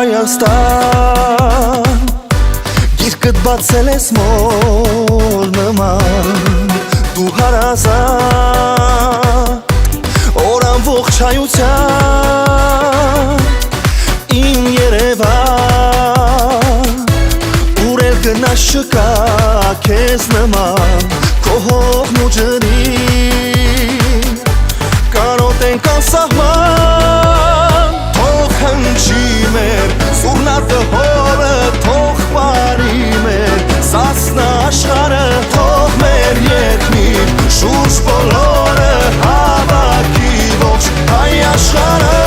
Հայաստան Գիրկդ բացել ես մոր նման Դու հարազատ Օրան ողջայության Իմ Երևան Ուր էլ գնաս չկա քեզ նման Քո հողն ու ջրին Կարոտ ենք անսահման Թող հնչի մեր Սուրնատը հորը Թող պարի մեր Սասնա աշխարը Թող մեր երկնի Շուրջ բոլորը Հավաքի ողջ հայ աշխարը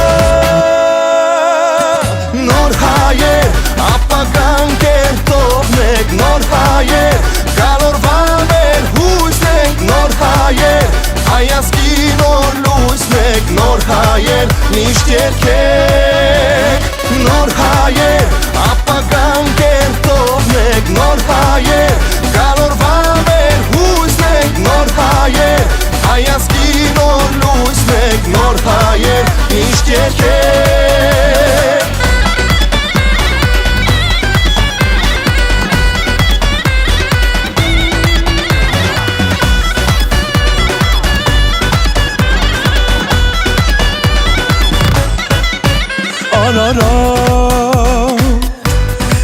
Նոր հայեր Ապագան կերտողնեք Նոր հայեր Գալորվա մեր հույսնեք Նոր հայեր Հայազգի նոր լույսնեք Նոր հայեր Միշտ երկեք Նոր հայեր Ապագան կերտողնեք Նոր հայեր Գալորվա մեր հույսնեք Նոր հայեր Հայազգի նոր լույսնեք Նոր հայեր Միշտ երկեք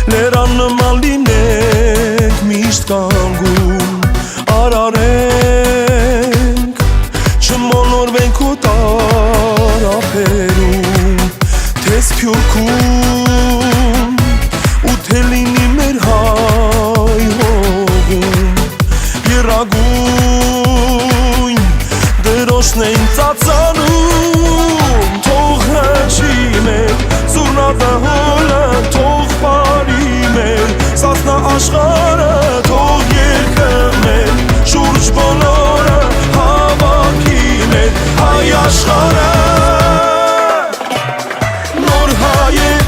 Լերան նման լինենք միշտ կանգուն Արարենք չմոլորվենք ու տարապերում Թես փյուրքում ու թե լինի մեր հայ հողում Եռագույն դրոշն են ծածանում Թող հնչի մեր Սուրնատը հոլը թող պարի մեր Սասնա աշխարը թող երկը մեր Շուրջ բոլորը հավաքի մեր հայ աշխարը Նոր հայեր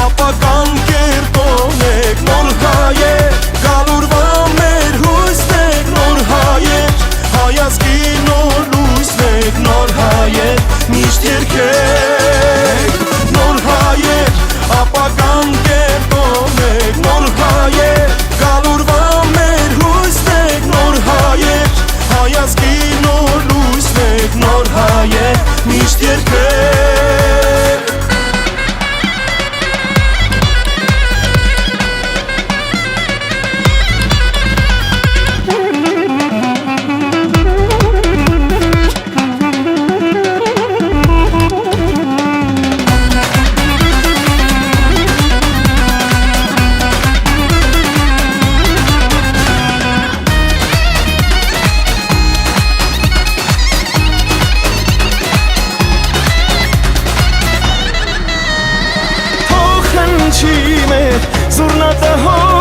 ապագան կերտողնեք Նոր հայեր գալուրվա մեր հույսնեք Նոր հայեր հայազգի նոր լույսնեք Նոր հայեր միշտ երկեք Նոր հայեր ապագան կերտողնեք Նոր հայեր գալուրվա մեր հույսնեք Նոր հայեր հայազգի նոր լույսնեք Նոր հայեր միշտ երկեք Զուրնատը հոր